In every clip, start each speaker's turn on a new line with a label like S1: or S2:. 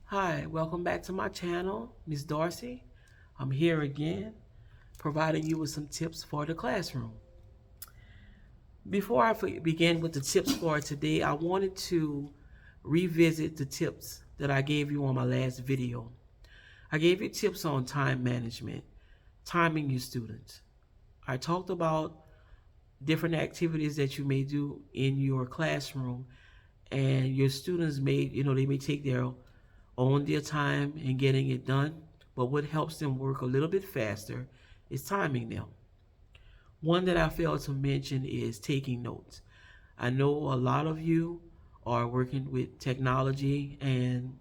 S1: Hi, welcome back to my channel, Miss Darcy. I'm here again, providing you with some tips for the classroom. Before I begin with the tips for today, I wanted to revisit the tips that I gave you on my last video. I gave you tips on time management, timing your students. I talked about different activities that you may do in your classroom, and your students may, they may take their own their time in getting it done, but what helps them work a little bit faster is timing them. One that I failed to mention is taking notes. I know a lot of you are working with technology, and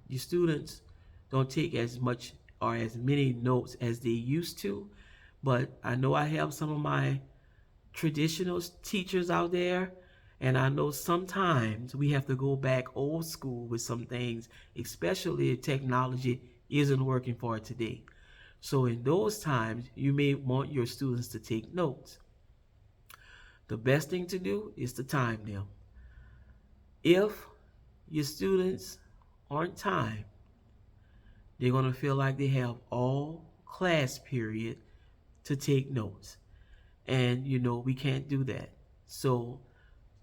S1: your students don't take as much or as many notes as they used to, but I know I have some of my traditional teachers out there, and I know sometimes we have to go back old school with some things, especially if technology isn't working for today. So in those times, you may want your students to take notes. The best thing to do is to time them. If your students aren't timed, they're going to feel like they have all class period to take notes. And we can't do that. So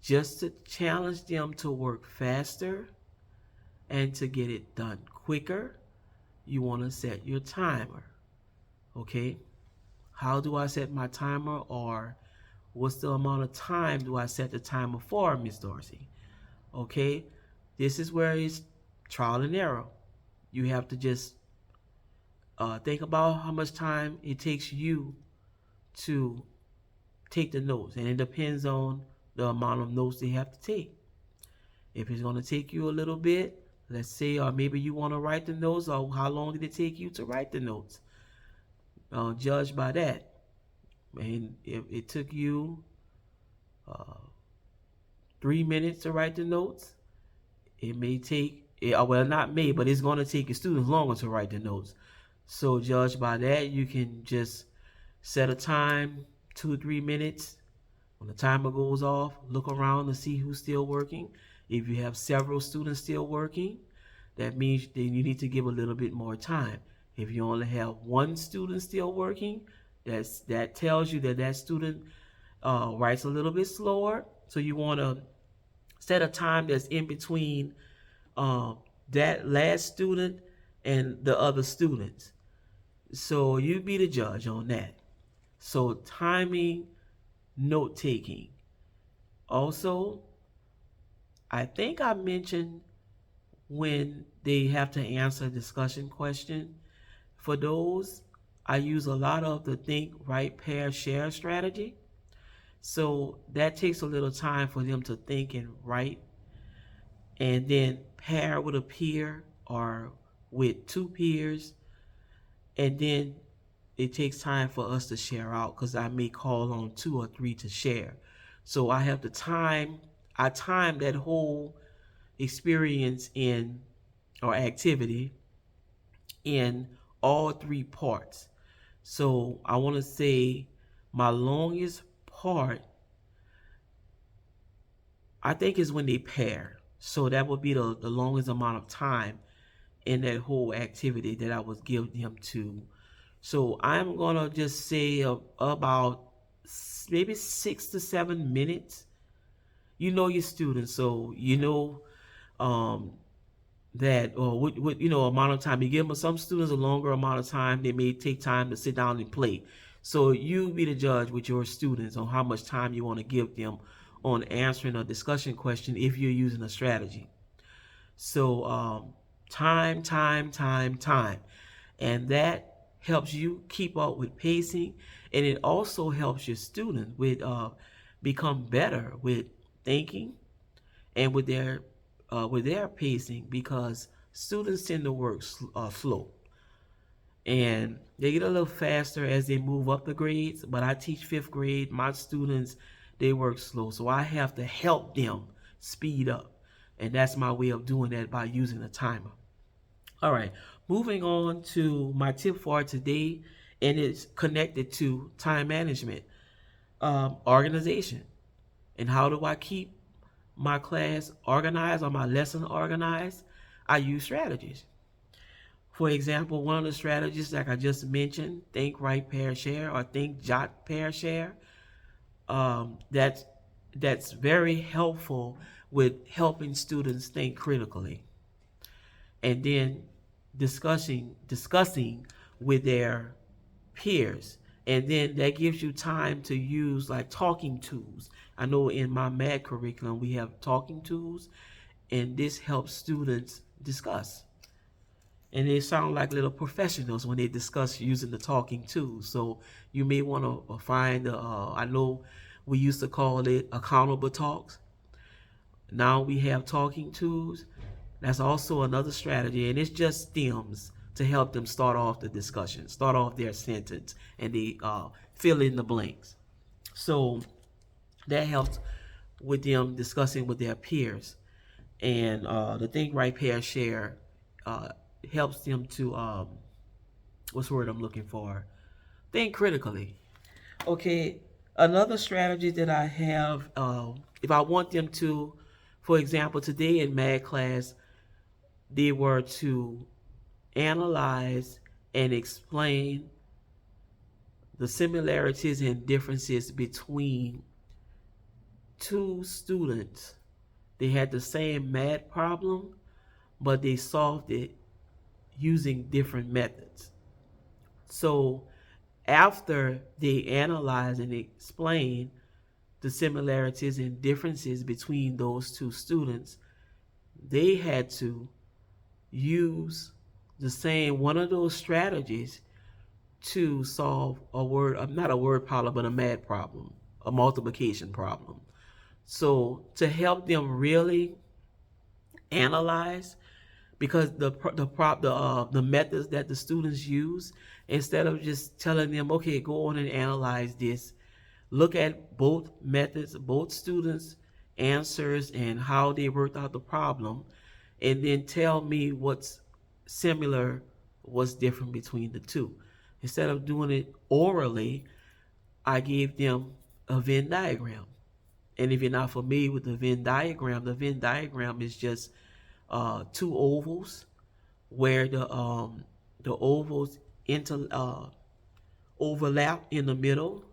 S1: just to challenge them to work faster and to get it done quicker, you want to set your timer. Okay? How do I set my timer, or what's the amount of time do I set the timer for, Miss Darcy? Okay? This is where it's trial and error. You have to just think about how much time it takes you to take the notes, and it depends on the amount of notes they have to take. If it's going to take you a little bit, let's say, or maybe you want to write the notes, or how long did it take you to write the notes? Judge by that. And if it took you uh, 3 minutes to write the notes, it may take, well, not may, but it's going to take your students longer to write the notes. So judge by that. You can just set a time, 2 or 3 minutes. When the timer goes off, look around to see who's still working. If you have several students still working, that means then you need to give a little bit more time. If you only have one student still working, that tells you that that student writes a little bit slower. So you want to set a time that's in between that last student and the other students. So you be the judge on that. So timing, note taking. Also, I think I mentioned when they have to answer a discussion question. For those, I use a lot of the think, write, pair, share strategy. So that takes a little time for them to think and write, and then pair with a peer or with two peers, and then it takes time for us to share out because I may call on 2 or 3 to share. So I time that whole experience in or activity in all 3 parts. So I want to say my longest part, I think, is when they pair. So that would be the longest amount of time in that whole activity that I was giving them to. So I'm gonna just say about maybe 6 to 7 minutes. You know your students, so you know um, that, or what amount of time you give them. Some students a longer amount of time. They may take time to sit down and play. So you be the judge with your students on how much time you want to give them on answering a discussion question if you're using a strategy. So time, and that helps you keep up with pacing, and it also helps your students with become better with thinking and with their pacing, because students tend to work slow, and they get a little faster as they move up the grades. But I teach fifth grade. My students, they work slow, so I have to help them speed up, and that's my way of doing that by using a timer. All right, moving on to my tip for today, and it's connected to time management, organization. And how do I keep my class organized or my lesson organized? I use strategies. For example, one of the strategies like I just mentioned, think, write, pair, share, or think, jot, pair, share. Um, that's that's very helpful with helping students think critically, and then discussing with their peers, and then that gives you time to use like talking tools. I know in my math curriculum we have talking tools, and this helps students discuss, and they sound like little professionals when they discuss using the talking tools. So you may want to find I know we used to call it accountable talks. Now we have talking tools. That's also another strategy, and it's just stems to help them start off the discussion, start off their sentence, and they fill in the blanks. So that helps with them discussing with their peers. And the think, write, pair, share uh, helps them to what's the word I'm looking for? Think critically. Okay, another strategy that I have, if I want them to, for example, today in math class, they were to analyze and explain the similarities and differences between two students. They had the same math problem, but they solved it using different methods. So after they analyze and explain the similarities and differences between those two students, they had to use the same one of those strategies to solve a word, not a word problem, but a math problem, a multiplication problem. So to help them really analyze, because the methods that the students use, instead of just telling them, okay, go on and analyze this, look at both methods, both students' answers and how they worked out the problem, and then tell me what's similar, what's different between the two. Instead of doing it orally, I gave them a Venn diagram. And if you're not familiar with the Venn diagram is just two ovals where the ovals overlap in the middle.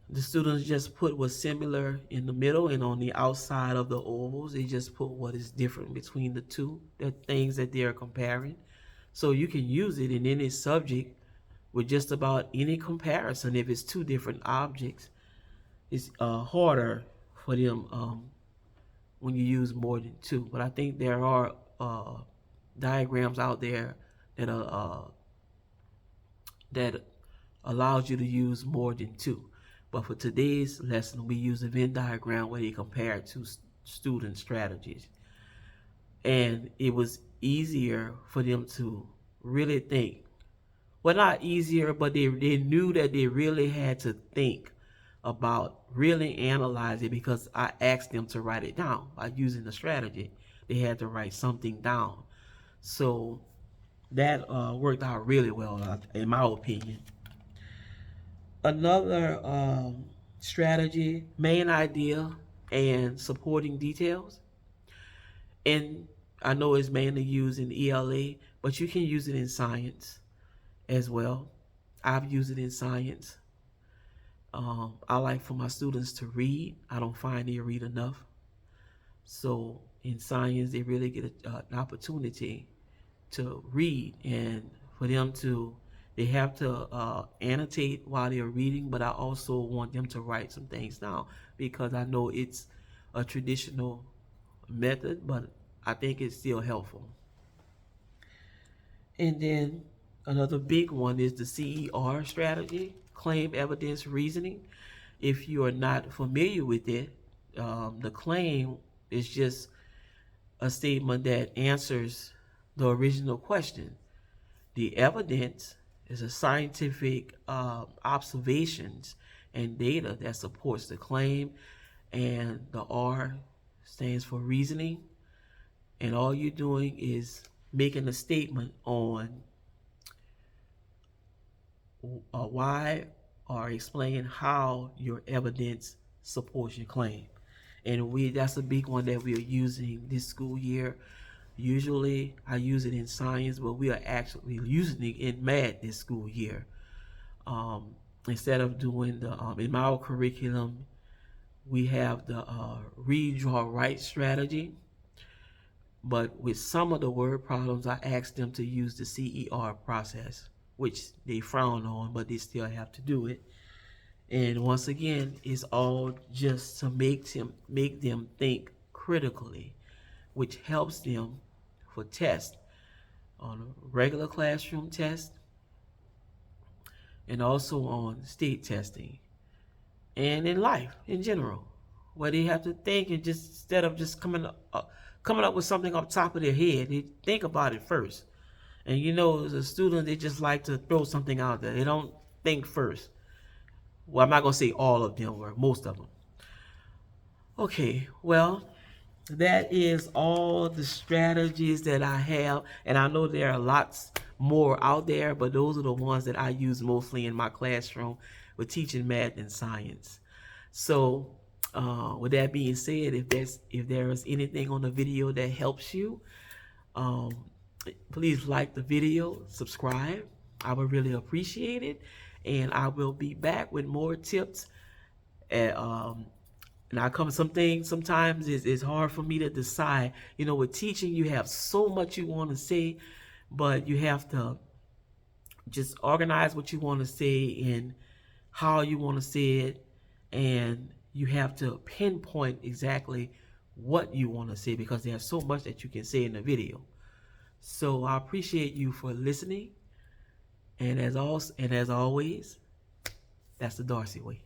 S1: The students just put what's similar in the middle, and on the outside of the ovals, they just put what is different between the two, the things that they are comparing. So you can use it in any subject with just about any comparison. If it's two different objects, it's harder for them when you use more than two. But I think there are diagrams out there that are that allows you to use more than two. But for today's lesson, we use a Venn diagram where they compare two student strategies. And it was easier for them to really think. Well, not easier, but they knew that they really had to think about really analyze it, because I asked them to write it down by using the strategy. They had to write something down. So that worked out really well, in my opinion. Another strategy, main idea, and supporting details. And I know it's mainly used in ELA, but you can use it in science as well. I've used it in science. I like for my students to read. I don't find they read enough. So in science, they really get an opportunity to read, and for them to, they have to annotate while they're reading, but I also want them to write some things down, because I know it's a traditional method, but I think it's still helpful. And then another big one is the CER strategy, claim, evidence, reasoning. If you are not familiar with it, the claim is just a statement that answers the original question. The evidence is a scientific observations and data that supports the claim, and the R stands for reasoning. And all you're doing is making a statement on why, or explain how your evidence supports your claim. And that's a big one that we are using this school year. Usually I use it in science, but we are actually using it in math this school year. Um, Instead of doing the in my curriculum, we have the read, draw, write strategy. But with some of the word problems, I asked them to use the CER process, which they frown on, but they still have to do it. And once again, it's all just to make them think critically, which helps them for tests on a regular classroom test and also on state testing and in life in general, where they have to think and just instead of just coming up with something off the top of their head, they think about it first. And you know, as a student, they just like to throw something out there. They don't think first. Well, I'm not gonna say all of them or most of them. Okay, well, that is all the strategies that I have, and I know there are lots more out there, but those are the ones that I use mostly in my classroom with teaching math and science. So, with that being said, if there is anything on the video that helps you, um, please like the video, subscribe. I would really appreciate it, and I will be back with more tips. And now come some things sometimes it's hard for me to decide. You know, with teaching, you have so much you want to say, but you have to just organize what you want to say and how you want to say it, and you have to pinpoint exactly what you want to say because there's so much that you can say in the video. So I appreciate you for listening, and as always, that's the Darcy way.